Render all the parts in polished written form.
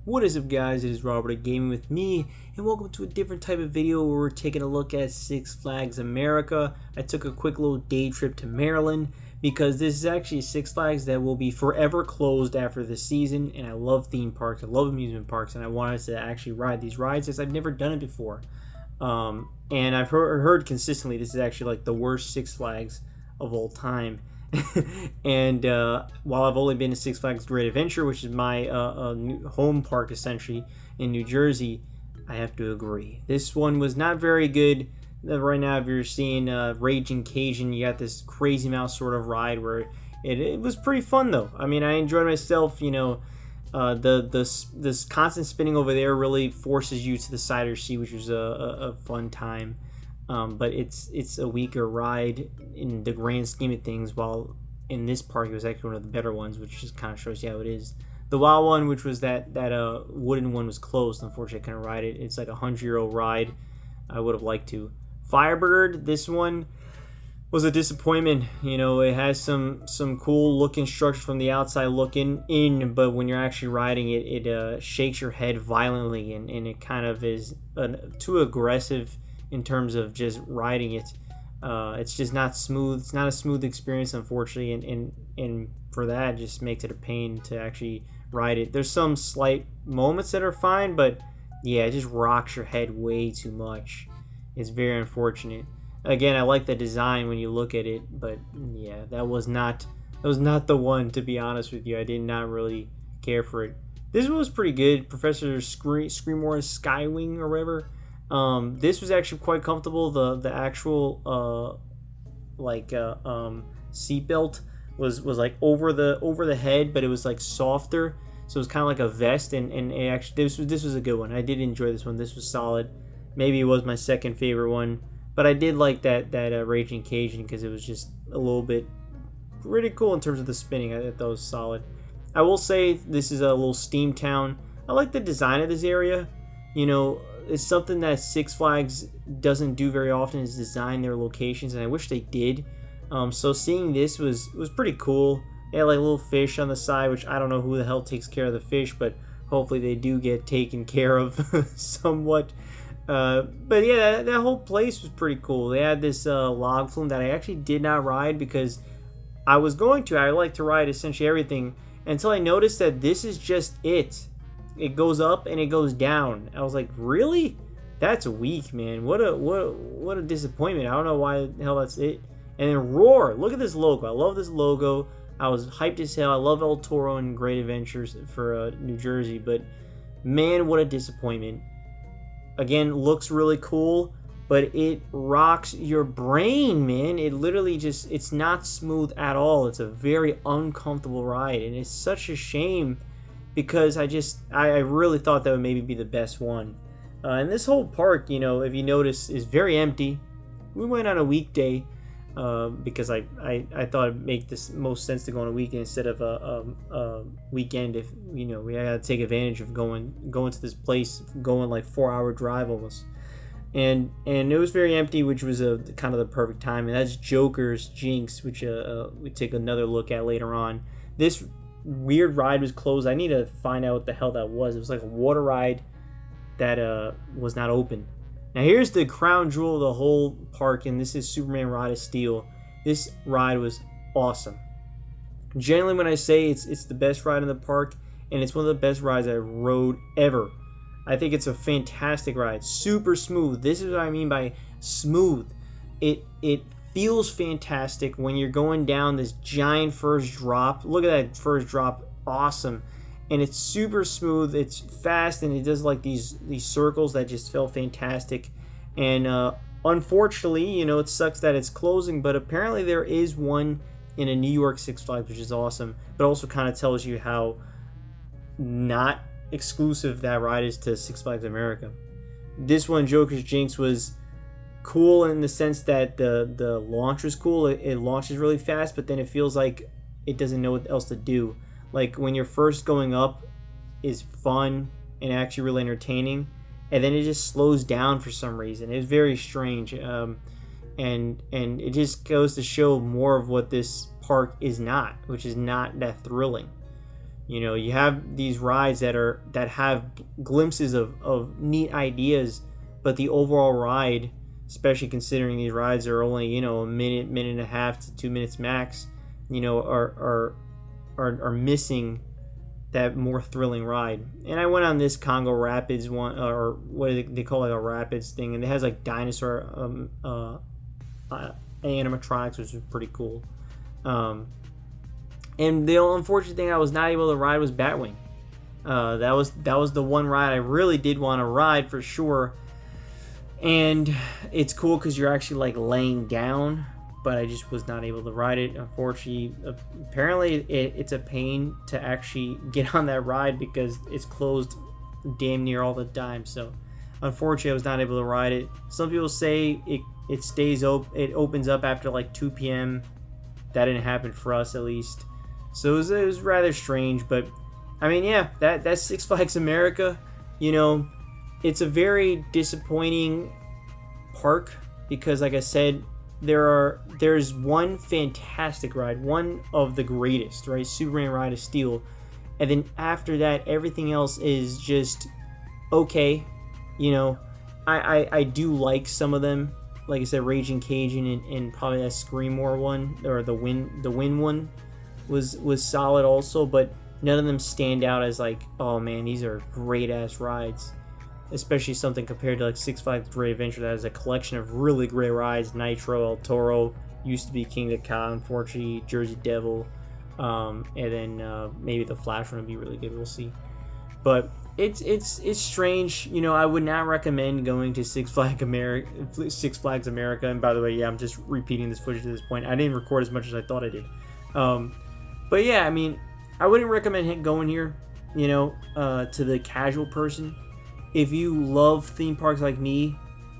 What is up, guys? It is Robert at Gaming with Me, and welcome to a different type of video where we're taking a look at Six Flags America. I took a quick little day trip to Maryland because this is actually Six Flags that will be forever closed after this season, and I love theme parks, I love amusement parks, and I wanted to actually ride these rides as I've never done it before. And I've heard consistently this is actually like the worst Six Flags of all time. And while I've only been to Six Flags Great Adventure, which is my new home park essentially in New Jersey, I have to agree. This one was not very good. Right now, if you're seeing Raging Cajun, you got this crazy mouse sort of ride where it was pretty fun though. I mean, I enjoyed myself. You know, this constant spinning over there really forces you to the side of your seat, which was a fun time. But it's a weaker ride in the grand scheme of things, while in this park it was actually one of the better ones, which just kind of shows you how it is. The wild one, which was that wooden one, was closed. Unfortunately, I couldn't ride it. It's like a 100-year-old ride. I would have liked to. Firebird, this one was a disappointment. You know, it has some cool looking structures from the outside looking in, but when you're actually riding it, it shakes your head violently, and it kind of is too aggressive in terms of just riding it. It's just not smooth. It's not a smooth experience, unfortunately, and for that, it just makes it a pain to actually ride it. There's some slight moments that are fine, but yeah, it just rocks your head way too much. It's very unfortunate. Again, I like the design when you look at it, but yeah, that was not the one, to be honest with you. I did not really care for it. This one was pretty good. Professor Screamore's Skywing or whatever. This was actually quite comfortable. The actual seatbelt was like over the head, but it was like softer, so it was kind of like a vest. And it actually this was a good one. I did enjoy this one. This was solid. Maybe it was my second favorite one, but I did like that Raging Cajun because it was just a little bit pretty cool in terms of the spinning. I thought that was solid. I will say this is a little steam town. I like the design of this area. You know, it's something that Six Flags doesn't do very often, is design their locations, and I wish they did. So seeing this was pretty cool. They had like little fish on the side, which I don't know who the hell takes care of the fish, but hopefully they do get taken care of somewhat. But yeah, that whole place was pretty cool. They had this log flume that I actually did not ride because I was going to. I like to ride essentially everything until I noticed that this is just it. It goes up and it goes down. I was like, really? That's weak, man. What a disappointment. I don't know why the hell that's it. And then Roar. Look at this logo. I love this logo. I was hyped as hell. I love El Toro and Great Adventures for New Jersey, but man, what a disappointment. Again, looks really cool, but it rocks your brain, man. It literally just, it's not smooth at all. It's a very uncomfortable ride, and it's such a shame because I really thought that would maybe be the best one. And this whole park, you know, if you notice, is very empty. We went on a weekday because I thought it'd make this most sense to go on a weekend instead of a weekend. If you know, we had to take advantage of going to this place, going like 4-hour drive almost. And it was very empty, which was a kind of the perfect time. And that's Joker's Jinx, which we take another look at later on. This weird ride was closed. I need to find out what the hell that was. It was like a water ride that was not open. Now here's the crown jewel of the whole park, and this is Superman Ride of Steel. This ride was awesome. Generally, when I say it's the best ride in the park, and it's one of the best rides I rode ever. I think it's a fantastic ride. Super smooth. This is what I mean by smooth. It feels fantastic when you're going down this giant first drop. Look at that first drop. Awesome. And it's super smooth. It's fast, and it does like these circles that just felt fantastic. And unfortunately, you know, it sucks that it's closing, but apparently there is one in a New York Six Flags, which is awesome. But also kind of tells you how not exclusive that ride is to Six Flags America. This one, Joker's Jinx, was cool in the sense that the launch was cool. It launches really fast, but then it feels like it doesn't know what else to do. Like when you're first going up is fun and actually really entertaining, and then it just slows down for some reason. It's very strange, and it just goes to show more of what this park is not, which is not that thrilling. You know, you have these rides that have glimpses of neat ideas, but the overall ride, especially considering these rides are only, you know, a minute, minute and a half to 2 minutes max, you know, are missing that more thrilling ride. And I went on this Congo Rapids one, or what do they call it, a rapids thing, and it has like dinosaur animatronics, which is pretty cool. And the unfortunate thing I was not able to ride was Batwing. That was the one ride I really did want to ride for sure. And it's cool because you're actually like laying down, but I just was not able to ride it. Unfortunately, apparently it's a pain to actually get on that ride because it's closed damn near all the time. So unfortunately, I was not able to ride it. Some people say it stays open. It opens up after like 2 p.m. That didn't happen for us, at least. So it was rather strange, but I mean, yeah, that's Six Flags America. You know, it's a very disappointing park because, like I said, there's one fantastic ride, one of the greatest, right? Superman Ride of Steel, and then after that, everything else is just okay. You know, I do like some of them. Like I said, Raging Cajun and probably that Screamore one, or the Wind one was solid also, but none of them stand out as like, oh man, these are great ass rides. Especially something compared to like Six Flags Great Adventure that has a collection of really great rides. Nitro, El Toro, used to be King of Ka, unfortunately, Jersey Devil, and then maybe the Flash one would be really good. We'll see. But it's strange. You know, I would not recommend going to Six Flags America. And by the way, yeah, I'm just repeating this footage at this point. I didn't record as much as I thought I did. But yeah, I mean, I wouldn't recommend going here, you know, to the casual person. If you love theme parks like me,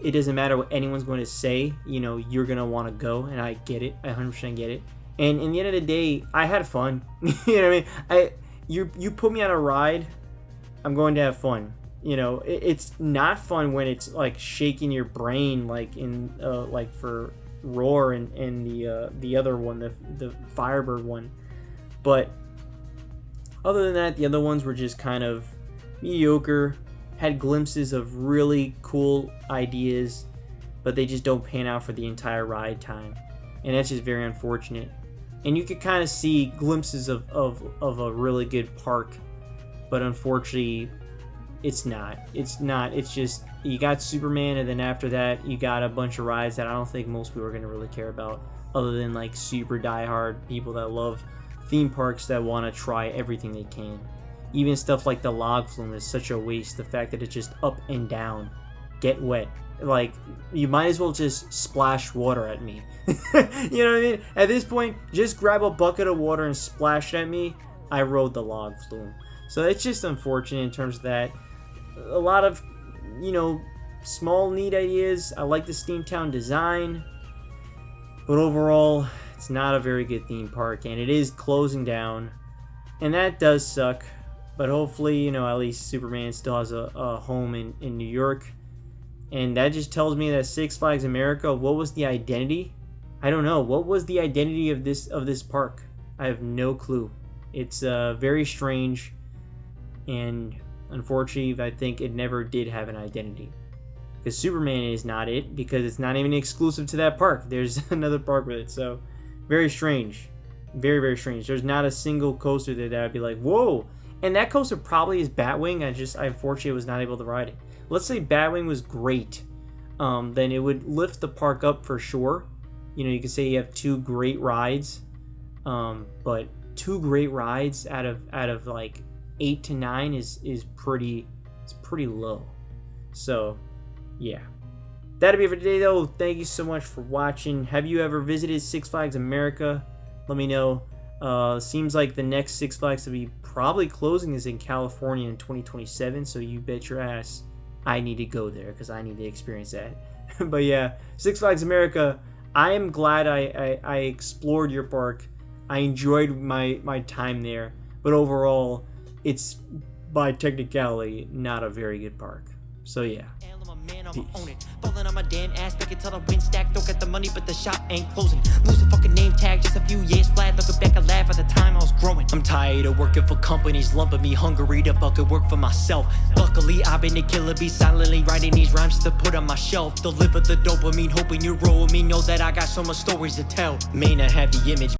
it doesn't matter what anyone's going to say, you know, you're going to want to go, and I get it. I 100% get it. And in the end of the day, I had fun. You know what I mean? You put me on a ride, I'm going to have fun. You know, it's not fun when it's like shaking your brain, like in like for Roar and the other one, the Firebird one. But other than that, the other ones were just kind of mediocre. Had glimpses of really cool ideas, but they just don't pan out for the entire ride time, and that's just very unfortunate. And you could kind of see glimpses of a really good park, but unfortunately it's not. It's just, you got Superman, and then after that you got a bunch of rides that I don't think most people are going to really care about, other than like super diehard people that love theme parks that want to try everything they can. Even stuff like the log flume is such a waste. The fact that it's just up and down, get wet. Like, you might as well just splash water at me. You know what I mean? At this point, just grab a bucket of water and splash it at me. I rode the log flume. So it's just unfortunate in terms of that. A lot of, you know, small neat ideas. I like the Steamtown design, but overall, it's not a very good theme park, and it is closing down, and that does suck. But hopefully, you know, at least Superman still has a home in New York. And that just tells me that Six Flags America, what was the identity? I don't know. What was the identity of this park? I have no clue. It's very strange. And unfortunately, I think it never did have an identity. Because Superman is not it, because it's not even exclusive to that park. There's another park with it. So, very strange. Very, very strange. There's not a single coaster there that I'd be like, whoa! And that coaster probably is Batwing. I unfortunately was not able to ride it. Let's say Batwing was great, then it would lift the park up for sure. You know, you could say you have two great rides, but two great rides out of like 8 to 9 is pretty low. So, yeah. That'll be it for today, though. Thank you so much for watching. Have you ever visited Six Flags America? Let me know. Seems like the next Six Flags to be probably closing is in California in 2027, so you bet your ass I need to go there because I need to experience that. But yeah, Six Flags America, I am glad I explored your park. I enjoyed my time there, but overall, it's by technicality not a very good park. So yeah. Peace. Falling on my damn ass, back until the wind stack. Don't get the money, but the shop ain't closing. Lose the fucking name tag, just a few years flat. Looking back, I laugh at the time I was growing. I'm tired of working for companies, lumping me hungry to fucking work for myself. Luckily, I've been a killer bee, silently writing these rhymes to put on my shelf. Deliver the dopamine, hoping you roll with me. Know that I got so much stories to tell. Main a heavy image.